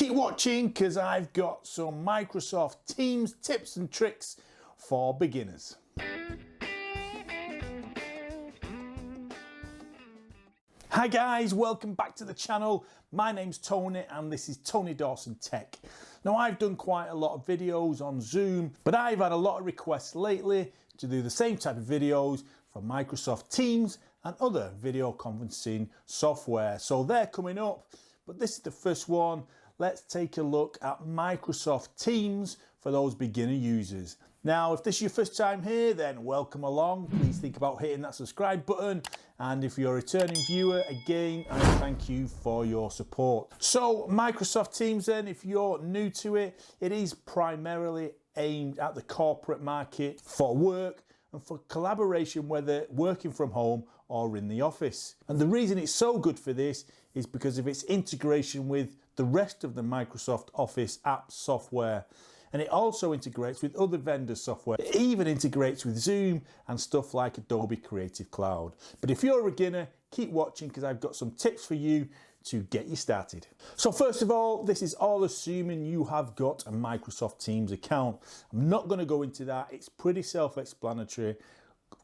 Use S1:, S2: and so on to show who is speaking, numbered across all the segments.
S1: Keep watching because I've got some Microsoft Teams tips and tricks for beginners. Hi guys, welcome back to the channel. My name's Tony and this is Tony Dawson Tech. Now I've done quite a lot of videos on Zoom, but I've had a lot of requests lately to do the same type of videos for Microsoft Teams and other video conferencing software. So they're coming up, but this is the first one. Let's take a look at Microsoft Teams for those beginner users. Now, if this is your first time here, then welcome along. Please think about hitting that subscribe button. And if you're a returning viewer, again, I thank you for your support. So Microsoft Teams then, if you're new to it, it is primarily aimed at the corporate market for work and for collaboration, whether working from home or in the office. And the reason it's so good for this is because of its integration with the rest of the Microsoft Office app software. And it also integrates with other vendor software. It even integrates with Zoom and stuff like Adobe Creative Cloud. But if you're a beginner, keep watching because I've got some tips for you to get you started. So first of all, this is all assuming you have got a Microsoft Teams account. I'm not going to go into that. It's pretty self-explanatory.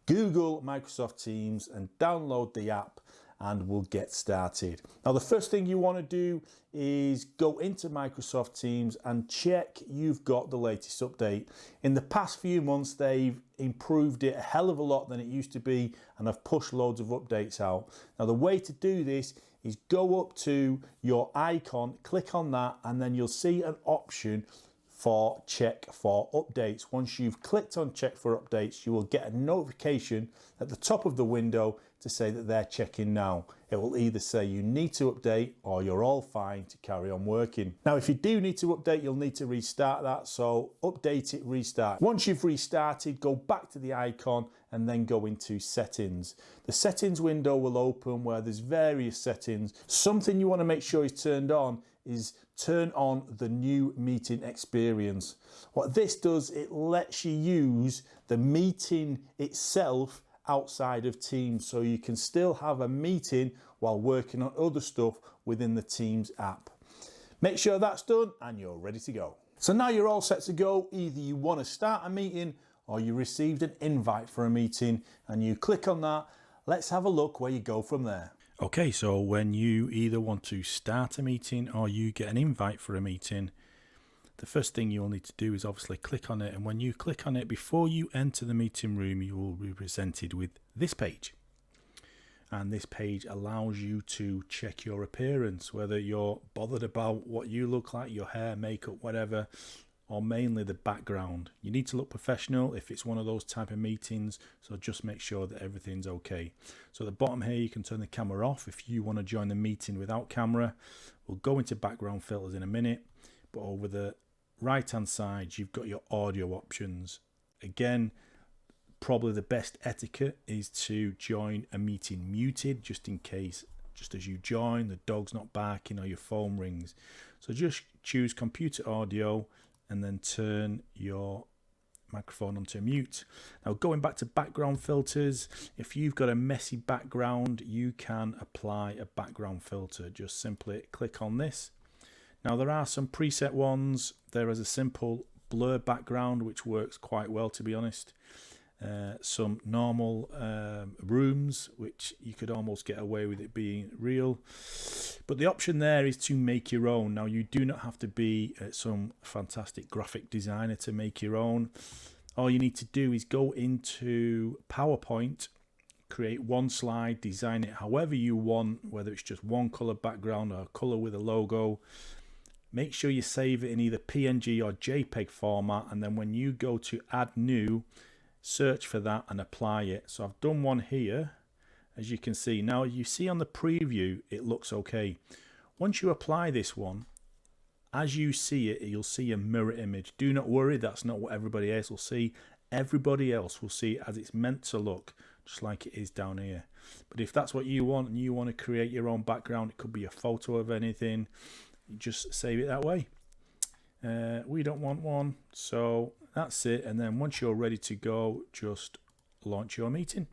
S1: Google Microsoft Teams and download the app and we'll get started. Now the first thing you want to do is go into Microsoft Teams and check you've got the latest update. In the past few months they've improved it a hell of a lot than it used to be and have pushed loads of updates out. Now the way to do this is go up to your icon, click on that, and then you'll see an option for check for updates. Once you've clicked on check for updates, you will get a notification at the top of the window to say that they're checking now. It will either say you need to update or you're all fine to carry on working. Now, if you do need to update, you'll need to restart that. So update it, restart. Once you've restarted, go back to the icon and then go into settings. The settings window will open where there's various settings. Something you want to make sure is turned on is turn on the new meeting experience. What this does, it lets you use the meeting itself outside of Teams, so you can still have a meeting while working on other stuff within the Teams app. Make sure that's done and you're ready to go. So now you're all set to go. Either you want to start a meeting or you received an invite for a meeting and you click on that. Let's have a look where you go from there.
S2: Okay, so when you either want to start a meeting or you get an invite for a meeting, the first thing you'll need to do is obviously click on it. And when you click on it, before you enter the meeting room, you will be presented with this page. And this page allows you to check your appearance, whether you're bothered about what you look like, your hair, makeup, whatever, or mainly the background. You need to look professional if it's one of those type of meetings, so just make sure that everything's okay. So at the bottom here you can turn the camera off if you want to join the meeting without camera. We'll go into background filters in a minute, but over the right hand side you've got your audio options. Again, probably the best etiquette is to join a meeting muted, just in case, just as you join, the dog's not barking or your phone rings. So just choose computer audio and then turn your microphone onto mute. Now going back to background filters, if you've got a messy background, you can apply a background filter. Just simply click on this. Now there are some preset ones. There is a simple blur background which works quite well, to be honest. Some normal rooms which you could almost get away with it being real, but the option there is to make your own. Now you do not have to be some fantastic graphic designer to make your own. All you need to do is go into PowerPoint, create one slide, design it however you want, whether it's just one color background or a color with a logo. Make sure you save it in either PNG or JPEG format, and then when you go to add new, search for that and apply it. So I've done one here, as you can see. Now you see on the preview it looks okay. Once you apply this one, as you see it, you'll see a mirror image. Do not worry, that's not what everybody else will see. Everybody else will see it as it's meant to look, just like it is down here. But if that's what you want and you want to create your own background, it could be a photo of anything, you just save it that way. We don't want one, so that's it. And then once you're ready to go, just launch your meeting.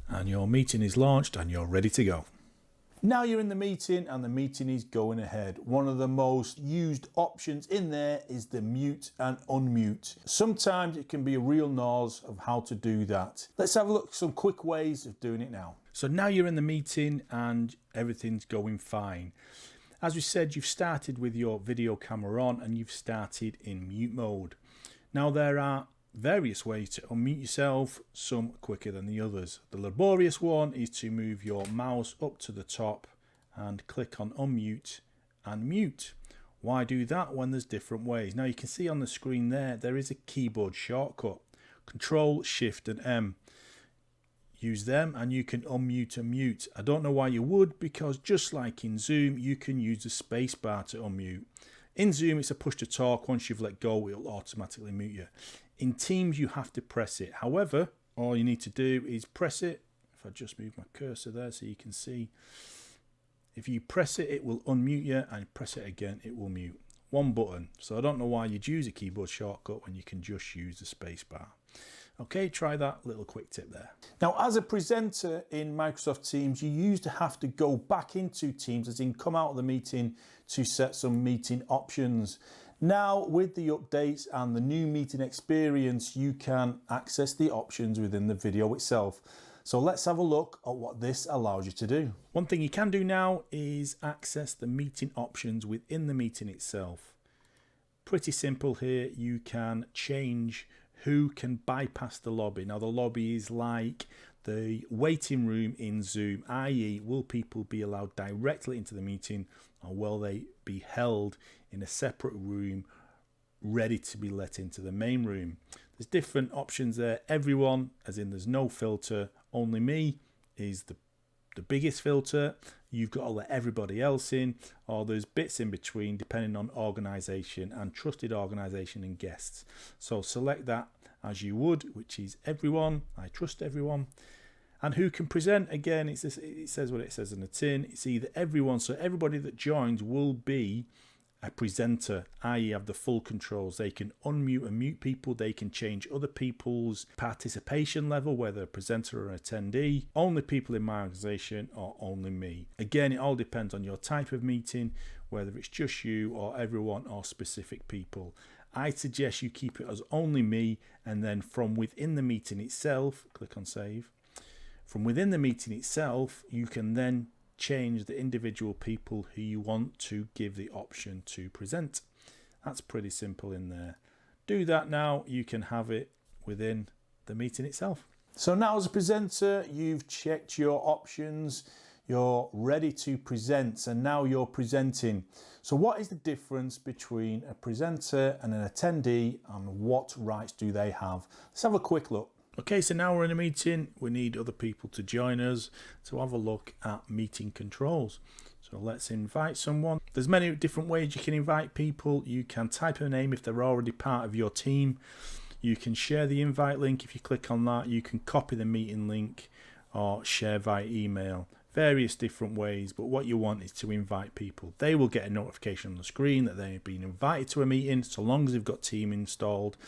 S2: And your meeting is launched and you're ready to go.
S1: Now you're in the meeting and the meeting is going ahead. One of the most used options in there is the mute and unmute. Sometimes it can be a real nose of how to do that. Let's have a look at some quick ways of doing it now.
S2: So now you're in the meeting and everything's going fine. As we said, you've started with your video camera on and you've started in mute mode. Now there are various ways to unmute yourself, some quicker than the others. The laborious one is to move your mouse up to the top and click on unmute and mute. Why do that when there's different ways? Now you can see on the screen there is a keyboard shortcut, Control, Shift and M. Use them and you can unmute and mute. I don't know why you would, because just like in Zoom, you can use the space bar to unmute. In Zoom, it's a push to talk. Once you've let go, it'll automatically mute you. In Teams, you have to press it. However, all you need to do is press it. If I just move my cursor there so you can see. If you press it, it will unmute you, and press it again, it will mute. One button. So I don't know why you'd use a keyboard shortcut when you can just use the space bar. Okay, try that little quick tip there.
S1: Now, as a presenter in Microsoft Teams, you used to have to go back into Teams, as in come out of the meeting to set some meeting options. Now, with the updates and the new meeting experience, you can access the options within the video itself. So let's have a look at what this allows you to do.
S2: One thing you can do now is access the meeting options within the meeting itself. Pretty simple here. You can change who can bypass the lobby. Now the lobby is like the waiting room in Zoom, i.e. will people be allowed directly into the meeting, or will they be held in a separate room ready to be let into the main room? There's different options there. Everyone, as in there's no filter, only me is the biggest filter. You've got to let everybody else in, or there's bits in between depending on organisation and trusted organisation and guests. So select that as you would, which is everyone. I trust everyone. And who can present? Again, it says what it says in the tin. It's either everyone, so everybody that joins will be a presenter, i.e. have the full controls. They can unmute and mute people. They can change other people's participation level, whether a presenter or an attendee. Only people in my organisation, or only me. Again, it all depends on your type of meeting, whether it's just you or everyone or specific people. I suggest you keep it as only me, and then from within the meeting itself, click on save. From within the meeting itself, you can then change the individual people who you want to give the option to present. That's pretty simple in there. Do that now, you can have it within the meeting itself.
S1: So now as a presenter, you've checked your options, you're ready to present, and now you're presenting. So what is the difference between a presenter and an attendee, and what rights do they have? Let's have a quick look.
S2: Okay, so now we're in a meeting. We need other people to join us to have a look at meeting controls. So let's invite someone. There's many different ways you can invite people. You can type a name if they're already part of your team. You can share the invite link. If you click on that, you can copy the meeting link or share via email. Various different ways, but what you want is to invite people. They will get a notification on the screen that they've been invited to a meeting, so long as they've got Team installed.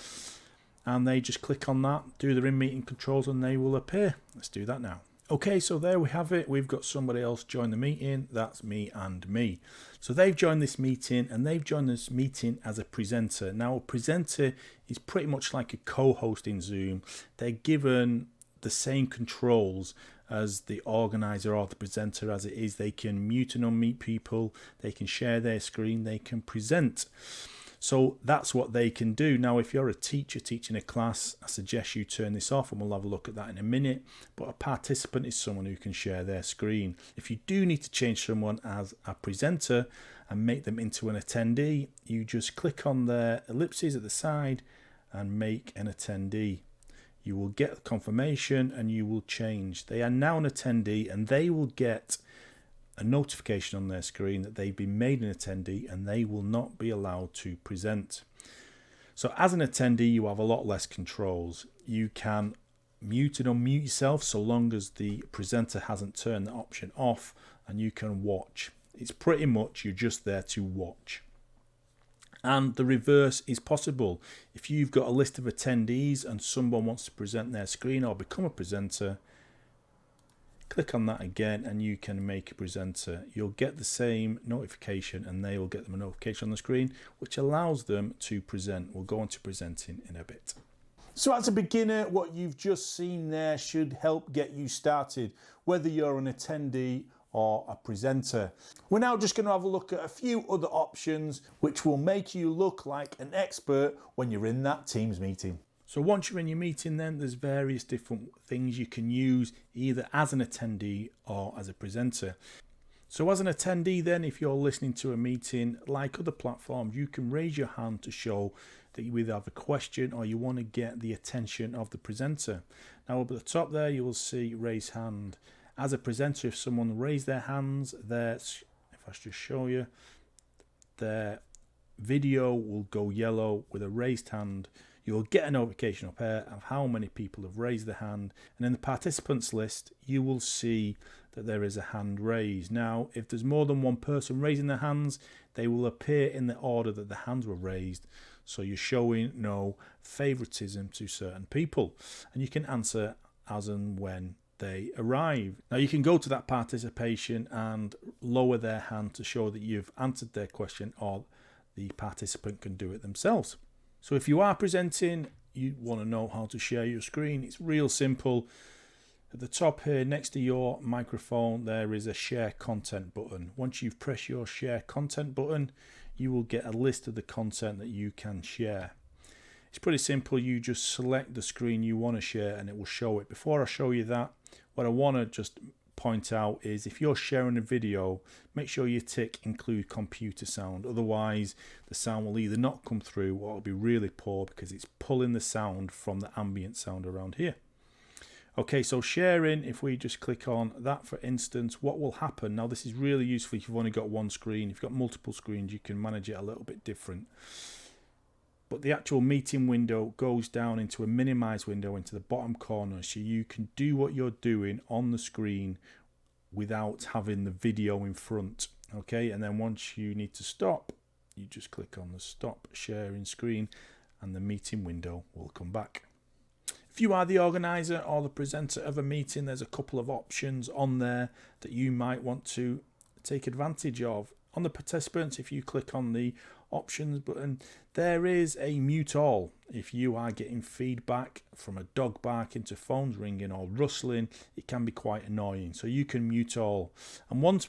S2: And they just click on that, do their in-meeting controls, and they will appear. Let's do that now. Okay, so there we have it. We've got somebody else join the meeting. That's me and me. So they've joined this meeting, and they've joined this meeting as a presenter. Now, a presenter is pretty much like a co-host in Zoom. They're given the same controls as the organizer or the presenter as it is. They can mute and unmute people. They can share their screen. They can present. So that's what they can do. Now, if you're a teacher teaching a class, I suggest you turn this off, and we'll have a look at that in a minute. But a participant is someone who can share their screen. If you do need to change someone as a presenter and make them into an attendee, you just click on their ellipses at the side and make an attendee. You will get confirmation and you will change. They are now an attendee, and they will get a notification on their screen that they've been made an attendee, and they will not be allowed to present. So as an attendee, you have a lot less controls. You can mute and unmute yourself so long as the presenter hasn't turned the option off, and you can watch. It's pretty much you're just there to watch. And the reverse is possible. If you've got a list of attendees and someone wants to present their screen or become a presenter, Click on that again and you can make a presenter. You'll get the same notification and they will get them a notification on the screen, which allows them to present. We'll go on to presenting in a bit.
S1: So as a beginner, what you've just seen there should help get you started, whether you're an attendee or a presenter. We're now just going to have a look at a few other options which will make you look like an expert when you're in that Teams meeting.
S2: So once you're in your meeting then, there's various different things you can use either as an attendee or as a presenter. So as an attendee then, if you're listening to a meeting like other platforms, you can raise your hand to show that you either have a question or you want to get the attention of the presenter. Now up at the top there you will see raise hand. As a presenter, if someone raised their hands, if I just show you, their video will go yellow with a raised hand. You'll get a notification up here of how many people have raised their hand, and in the participants list you will see that there is a hand raised. Now if there's more than one person raising their hands, they will appear in the order that the hands were raised, so you're showing no favoritism to certain people, and you can answer as and when they arrive. Now you can go to that participation and lower their hand to show that you've answered their question, or the participant can do it themselves. So if you are presenting, you want to know how to share your screen. It's real simple. At the top here next to your microphone there is a share content button. Once you've pressed your share content button, you will get a list of the content that you can share. It's pretty simple. You just select the screen you want to share and it will show it. Before I show you that, what I want to just point out is if you're sharing a video, make sure you tick include computer sound, otherwise the sound will either not come through or it'll be really poor because it's pulling the sound from the ambient sound around here. Okay, so sharing, if we just click on that for instance, what will happen now, this is really useful if you've only got one screen. If you've got multiple screens you can manage it a little bit different, but the actual meeting window goes down into a minimize window into the bottom corner, so you can do what you're doing on the screen without having the video in front. Okay, and then once you need to stop, you just click on the stop sharing screen and the meeting window will come back. If you are the organizer or the presenter of a meeting, there's a couple of options on there that you might want to take advantage of. On the participants, if you click on the options button, there is a mute all. If you are getting feedback from a dog barking to phones ringing or rustling, it can be quite annoying, so you can mute all. And once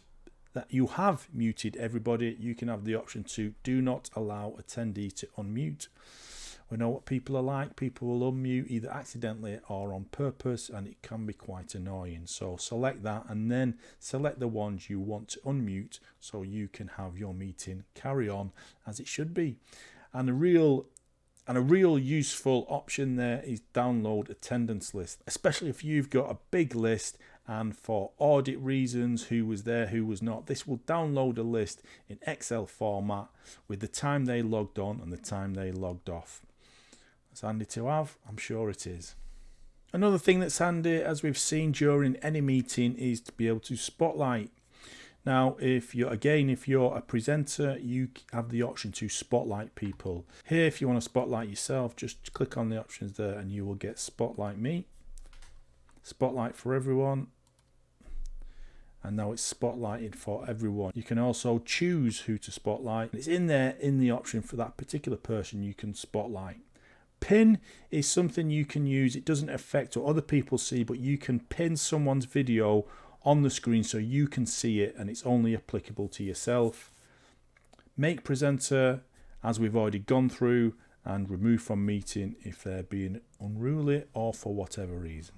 S2: that you have muted everybody, you can have the option to do not allow attendee to unmute. We know what people are like. People will unmute either accidentally or on purpose, and it can be quite annoying. So select that and then select the ones you want to unmute so you can have your meeting carry on as it should be. And a real useful option there is download attendance list, especially if you've got a big list and for audit reasons, who was there, who was not. This will download a list in Excel format with the time they logged on and the time they logged off. It's handy to have, I'm sure it is. Another thing that's handy, as we've seen during any meeting, is to be able to spotlight. Now, if you're a presenter, you have the option to spotlight people. Here, if you want to spotlight yourself, just click on the options there and you will get spotlight me, spotlight for everyone, and now it's spotlighted for everyone. You can also choose who to spotlight. It's in there in the option for that particular person you can spotlight. Pin is something you can use. It doesn't affect what other people see, but you can pin someone's video on the screen so you can see it and it's only applicable to yourself. Make presenter, as we've already gone through, and remove from meeting if they're being unruly or for whatever reason.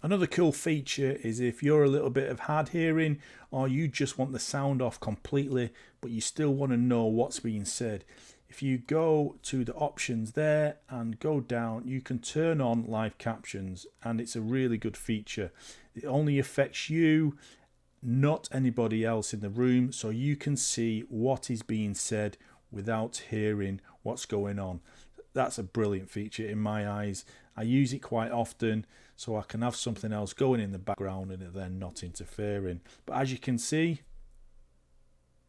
S2: Another cool feature is if you're a little bit of hard hearing or you just want the sound off completely but you still want to know what's being said. If you go to the options there and go down, you can turn on live captions, and it's a really good feature. It only affects you, not anybody else in the room, so you can see what is being said without hearing what's going on. That's a brilliant feature in my eyes. I use it quite often so I can have something else going in the background and it then not interfering. But as you can see,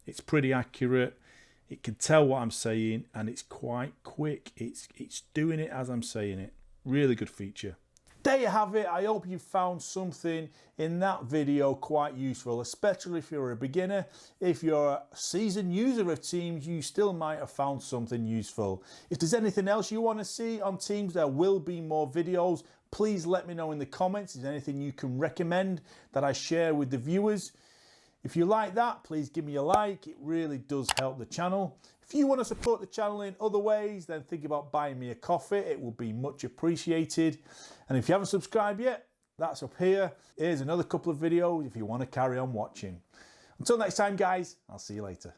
S2: it's pretty accurate. It can tell what I'm saying and it's quite quick. It's doing it as I'm saying it. Really good feature.
S1: there you have it. I hope you found something in that video quite useful, especially if you're a beginner. If you're a seasoned user of Teams, you still might have found something useful. If there's anything else you want to see on Teams, there will be more videos. Please let me know in the comments. Is there anything you can recommend that I share with the viewers? If you like that, please give me a like. It really does help the channel. If you want to support the channel in other ways, then think about buying me a coffee. It will be much appreciated. And if you haven't subscribed yet, that's up here. Here's another couple of videos if you want to carry on watching. Until next time, guys, I'll see you later.